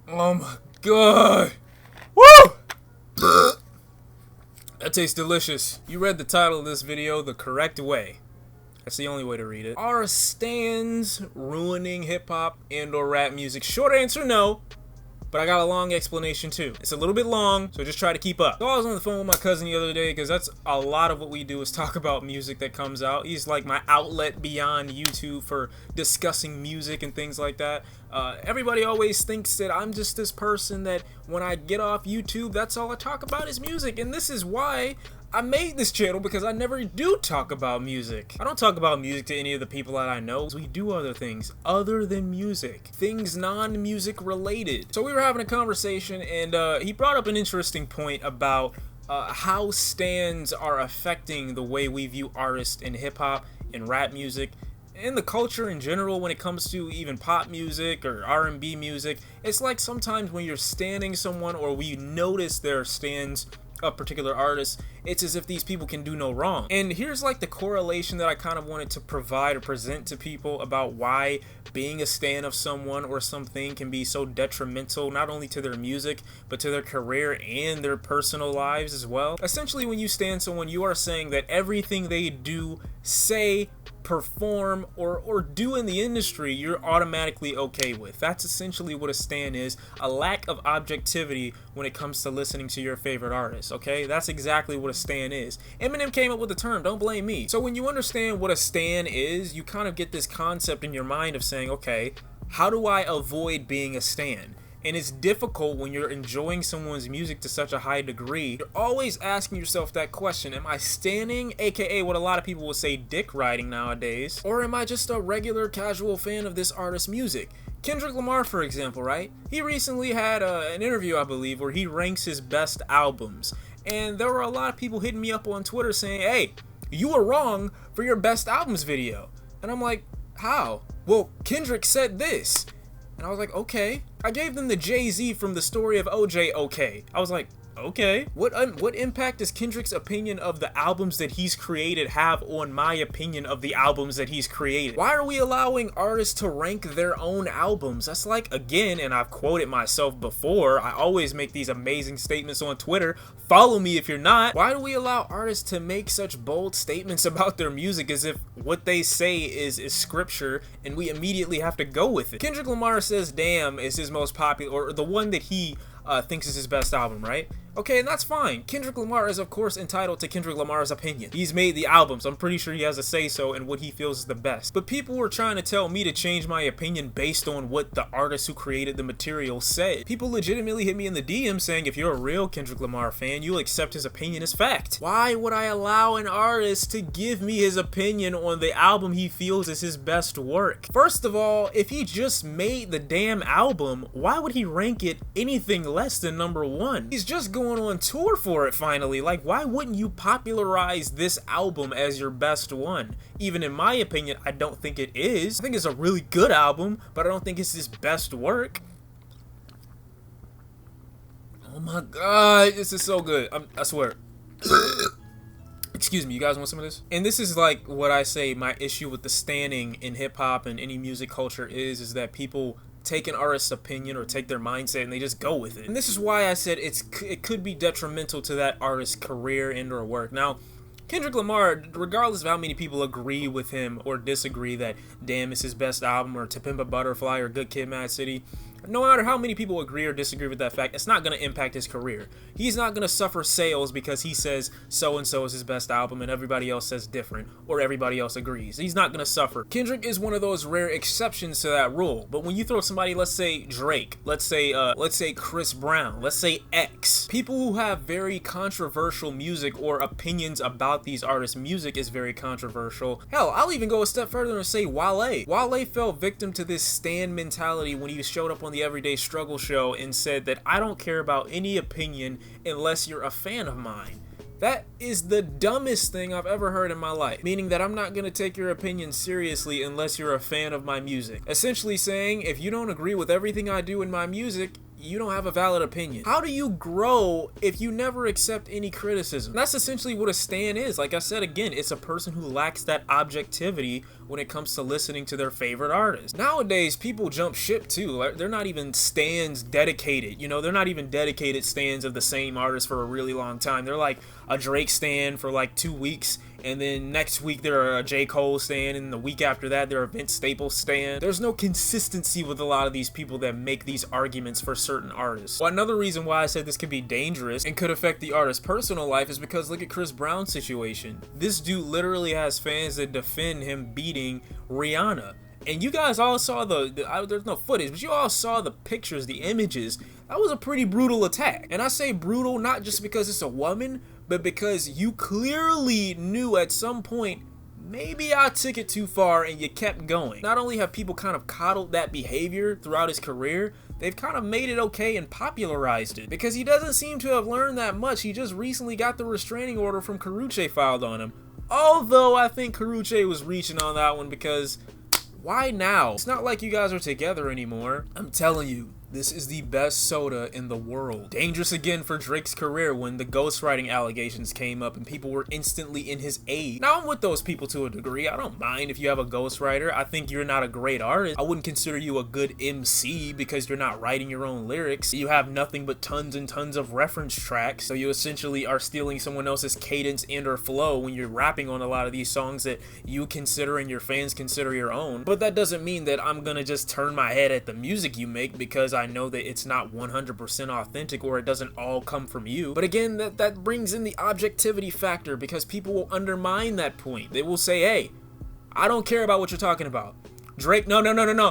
Oh my god. Woo! That tastes delicious. You read the title of this video the correct way. That's the only way to read it. Are stans ruining hip-hop and or rap music? Short answer, no. But I got a long explanation too. It's a little bit long, so just try to keep up. So I was on the phone with my cousin the other day, because that's a lot of what we do is talk about music that comes out. He's like my outlet beyond YouTube for discussing music and things like that. Everybody always thinks that I'm just this person that when I get off YouTube, that's all I talk about is music. And this is why I made this channel, because I never do talk about music. I don't talk about music to any of the people that I know. We do other things other than music. Things non-music related. So we were having a conversation, and he brought up an interesting point about how stans are affecting the way we view artists in hip-hop and rap music and the culture in general when it comes to even pop music or R&B music. It's like sometimes when you're standing someone or we notice their stans a particular artist, it's as if these people can do no wrong. And here's like the correlation that I kind of wanted to provide or present to people about why being a stan of someone or something can be so detrimental, not only to their music, but to their career and their personal lives as well. Essentially, when you stan someone, you are saying that everything they do, say, perform, or do in the industry, you're automatically okay with. That's essentially what a stan is, a lack of objectivity when it comes to listening to your favorite artist, okay? That's exactly what a stan is. Eminem came up with the term, don't blame me. So when you understand what a stan is, you kind of get this concept in your mind of saying, okay, how do I avoid being a stan? And it's difficult when you're enjoying someone's music to such a high degree. You're always asking yourself that question, am I standing, aka what a lot of people would say dick riding nowadays, or am I just a regular casual fan of this artist's music? Kendrick Lamar, for example, right? He recently had an interview, I believe, where he ranks his best albums. And there were a lot of people hitting me up on Twitter saying, hey, you were wrong for your best albums video. And I'm like, how? Well, Kendrick said this. And I was like, okay. I gave them the Jay-Z from The Story of OJ, okay. I was like, okay. What impact does Kendrick's opinion of the albums that he's created have on my opinion of the albums that he's created? Why are we allowing artists to rank their own albums? That's like, again, and I've quoted myself before, I always make these amazing statements on Twitter. Follow me if you're not. Why do we allow artists to make such bold statements about their music as if what they say is scripture and we immediately have to go with it? Kendrick Lamar says Damn is his most popular, or the one that he thinks is his best album, right? Okay, and that's fine. Kendrick Lamar is, of course, entitled to Kendrick Lamar's opinion. He's made the albums. I'm pretty sure he has a say-so in what he feels is the best. But people were trying to tell me to change my opinion based on what the artist who created the material said. People legitimately hit me in the DM saying, if you're a real Kendrick Lamar fan, you'll accept his opinion as fact. Why would I allow an artist to give me his opinion on the album he feels is his best work? First of all, if he just made the damn album, why would he rank it anything less than #1? He's just going on tour for it finally. Like, why wouldn't you popularize this album as your best one? Even in my opinion, I don't think it is. I think it's a really good album, but I don't think it's his best work. Oh my god, this is so good. I swear. Excuse me, you guys want some of this? And this is like what I say my issue with the standing in hip-hop and any music culture is that people take an artist's opinion or take their mindset and they just go with it. And this is why I said it could be detrimental to that artist's career and or work. Now, Kendrick Lamar, regardless of how many people agree with him or disagree that Damn is his best album or To Pimp a Butterfly or Good Kid, Mad City, no matter how many people agree or disagree with that fact, it's not going to impact his career. He's not going to suffer sales because he says so-and-so is his best album and everybody else says different, or everybody else agrees. He's not going to suffer. Kendrick is one of those rare exceptions to that rule. But when you throw somebody, let's say Drake, let's say Chris Brown, let's say X, people who have very controversial music or opinions about these artists' music is very controversial. Hell, I'll even go a step further and say Wale. Wale fell victim to this stan mentality when he showed up on the Everyday Struggle show and said that I don't care about any opinion unless you're a fan of mine. That is the dumbest thing I've ever heard in my life, meaning that I'm not going to take your opinion seriously unless you're a fan of my music. Essentially saying, if you don't agree with everything I do in my music, you don't have a valid opinion. How do you grow if you never accept any criticism? That's essentially what a stan is. Like I said, again, it's a person who lacks that objectivity when it comes to listening to their favorite artist. Nowadays, people jump ship too. Like, they're not even stans dedicated. You know, they're not even dedicated stans of the same artist for a really long time. They're like a Drake stan for like 2 weeks, and then next week they're a J. Cole stan, and the week after that they're a Vince Staples stan. There's no consistency with a lot of these people that make these arguments for certain artists. Well, another reason why I said this could be dangerous and could affect the artist's personal life is because look at Chris Brown's situation. This dude literally has fans that defend him beating Rihanna. And you guys all saw there's no footage, but you all saw the pictures, the images. That was a pretty brutal attack. And I say brutal not just because it's a woman, but because you clearly knew at some point, maybe I took it too far, and you kept going. Not only have people kind of coddled that behavior throughout his career, they've kind of made it okay and popularized it. Because he doesn't seem to have learned that much. He just recently got the restraining order from Karrueche filed on him. Although I think Karrueche was reaching on that one because why now? It's not like you guys are together anymore. I'm telling you, this is the best soda in the world. Dangerous again for Drake's career when the ghostwriting allegations came up and people were instantly in his aid. Now, I'm with those people to a degree. I don't mind if you have a ghostwriter. I think you're not a great artist. I wouldn't consider you a good MC because you're not writing your own lyrics. You have nothing but tons and tons of reference tracks. So you essentially are stealing someone else's cadence and or flow when you're rapping on a lot of these songs that you consider and your fans consider your own. But that doesn't mean that I'm gonna just turn my head at the music you make because I know that it's not 100% authentic or it doesn't all come from you. But again, that brings in the objectivity factor because people will undermine that point. They will say, hey, I don't care about what you're talking about. Drake, no.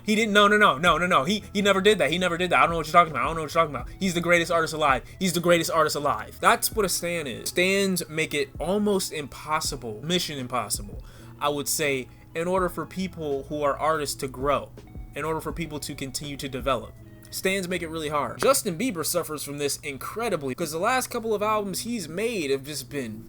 He didn't, no. He never did that. He never did that. I don't know what you're talking about. I don't know what you're talking about. He's the greatest artist alive. He's the greatest artist alive. That's what a stan is. Stans make it almost impossible, mission impossible, I would say, in order for people who are artists to grow, in order for people to continue to develop. Stans make it really hard. Justin Bieber suffers from this incredibly because the last couple of albums he's made have just been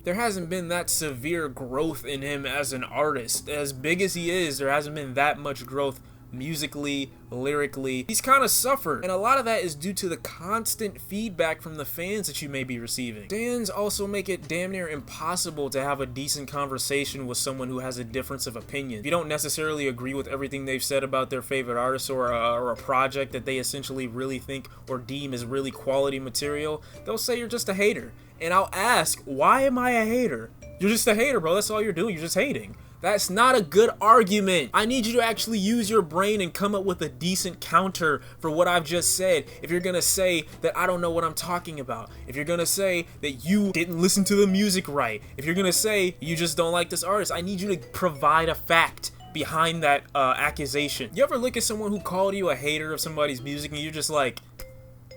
There hasn't been that severe growth in him as an artist. As big as he is, there hasn't been that much growth musically, lyrically. He's kind of suffered, and a lot of that is due to the constant feedback from the fans that you may be receiving. Stans also make it damn near impossible to have a decent conversation with someone who has a difference of opinion. If you don't necessarily agree with everything they've said about their favorite artist or a project that they essentially really think or deem as really quality material, they'll say you're just a hater. And I'll ask, why am I a hater? You're just a hater, bro. That's all you're doing. You're just hating. That's not a good argument. I need you to actually use your brain and come up with a decent counter for what I've just said. If you're gonna say that I don't know what I'm talking about, if you're gonna say that you didn't listen to the music right, if you're gonna say you just don't like this artist, I need you to provide a fact behind that accusation. You ever look at someone who called you a hater of somebody's music and you're just like,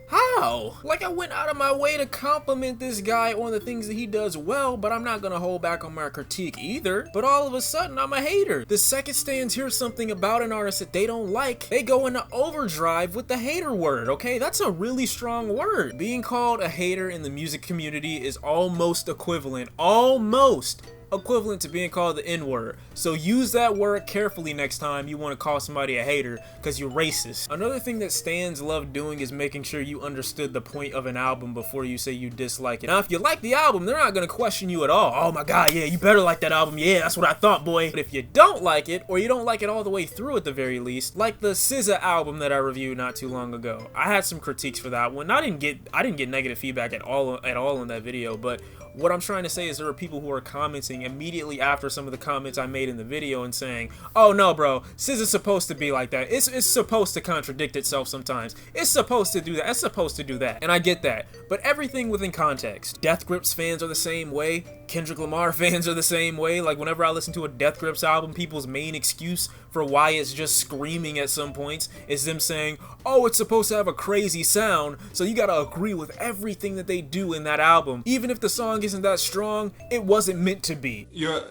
how? Like, I went out of my way to compliment this guy on the things that he does well, but I'm not gonna hold back on my critique either. But all of a sudden, I'm a hater. The second stans hear something about an artist that they don't like, they go into overdrive with the hater word, okay? That's a really strong word. Being called a hater in the music community is almost equivalent to being called the N-word. So use that word carefully next time you want to call somebody a hater because you're racist. Another thing that stans love doing is making sure you understood the point of an album before you say you dislike it. Now, if you like the album, they're not going to question you at all. Oh my god, yeah, you better like that album. Yeah, that's what I thought, boy. But if you don't like it, or you don't like it all the way through at the very least, like the SZA album that I reviewed not too long ago, I had some critiques for that one. I didn't get negative feedback at all in that video, but what I'm trying to say is there are people who are commenting immediately after some of the comments I made in the video and saying, oh no bro, SZA's supposed to be like that. It's supposed to contradict itself sometimes. It's supposed to do that. It's supposed to do that. And I get that. But everything within context. Death Grips fans are the same way. Kendrick Lamar fans are the same way. Like, whenever I listen to a Death Grips album, people's main excuse for why it's just screaming at some points is them saying, oh, it's supposed to have a crazy sound, so you gotta agree with everything that they do in that album. Even if the song isn't that strong, it wasn't meant to be. You're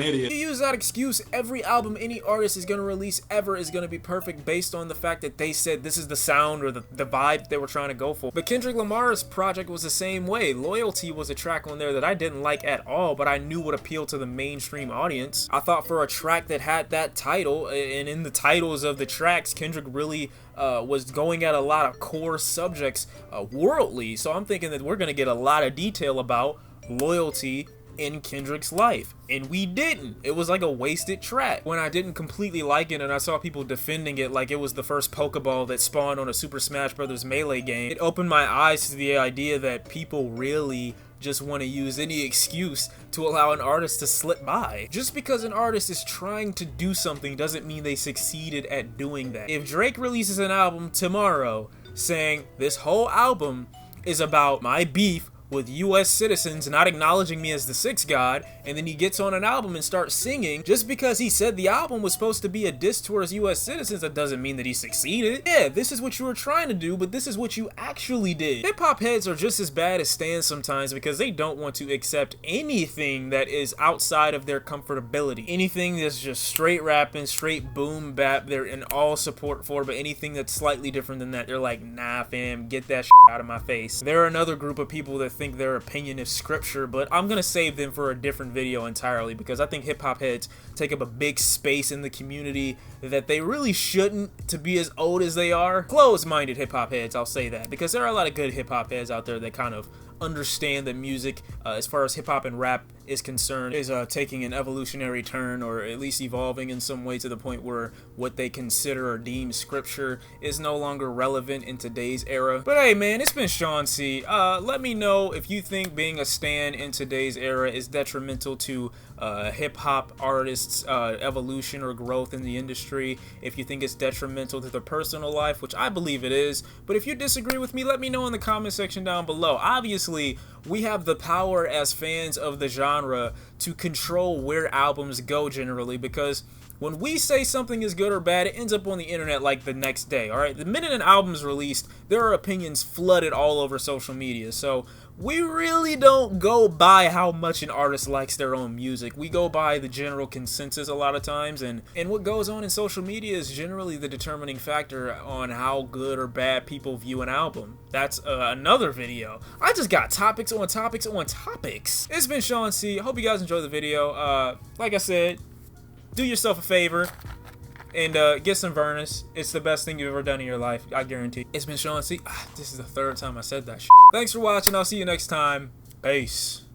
idiot. You use that excuse, every album any artist is going to release ever is going to be perfect based on the fact that they said this is the sound or the vibe they were trying to go for. But Kendrick Lamar's project was the same way. Loyalty was a track on there that I didn't like at all, but I knew would appeal to the mainstream audience. I thought for a track that had that title, and in the titles of the tracks, Kendrick really was going at a lot of core subjects worldly. So I'm thinking that we're going to get a lot of detail about loyalty in Kendrick's life, and we didn't. It was like a wasted track. When I didn't completely like it and I saw people defending it like it was the first Pokeball that spawned on a Super Smash Bros. Melee game, it opened my eyes to the idea that people really just want to use any excuse to allow an artist to slip by. Just because an artist is trying to do something doesn't mean they succeeded at doing that. If Drake releases an album tomorrow saying this whole album is about my beef with US citizens not acknowledging me as the sixth god, and then he gets on an album and starts singing, just because he said the album was supposed to be a diss towards US citizens, that doesn't mean that he succeeded. Yeah, this is what you were trying to do, but this is what you actually did. Hip-hop heads are just as bad as stands sometimes because they don't want to accept anything that is outside of their comfortability. Anything that's just straight rapping, straight boom bap, they're in all support for, but anything that's slightly different than that, they're like, nah fam, get that shit out of my face. There are another group of people that think their opinion is scripture, but I'm gonna save them for a different video entirely because I think hip-hop heads take up a big space in the community that they really shouldn't, to be as old as they are. Closed-minded hip-hop heads, I'll say that, because there are a lot of good hip-hop heads out there that kind of understand that music, as far as hip-hop and rap is concerned, is taking an evolutionary turn, or at least evolving in some way to the point where what they consider or deem scripture is no longer relevant in today's era. But hey man, it's been Shawn C. Let me know if you think being a stan in today's era is detrimental to hip-hop artists' evolution or growth in the industry, if you think it's detrimental to their personal life, which I believe it is. But if you disagree with me, let me know in the comment section down below. Obviously, we have the power as fans of the genre to control where albums go generally, because when we say something is good or bad, it ends up on the internet like the next day, alright? The minute an album's released, there are opinions flooded all over social media, so we really don't go by how much an artist likes their own music. We go by the general consensus a lot of times, and what goes on in social media is generally the determining factor on how good or bad people view an album. That's another video. I just got topics on topics on topics. It's been Shawn C. Hope you guys enjoyed the video. Like I said, do yourself a favor and get some Vernus. It's the best thing you've ever done in your life, I guarantee. It's been Shawn C. This is the third time I said that shit. Thanks for watching. I'll see you next time. Peace.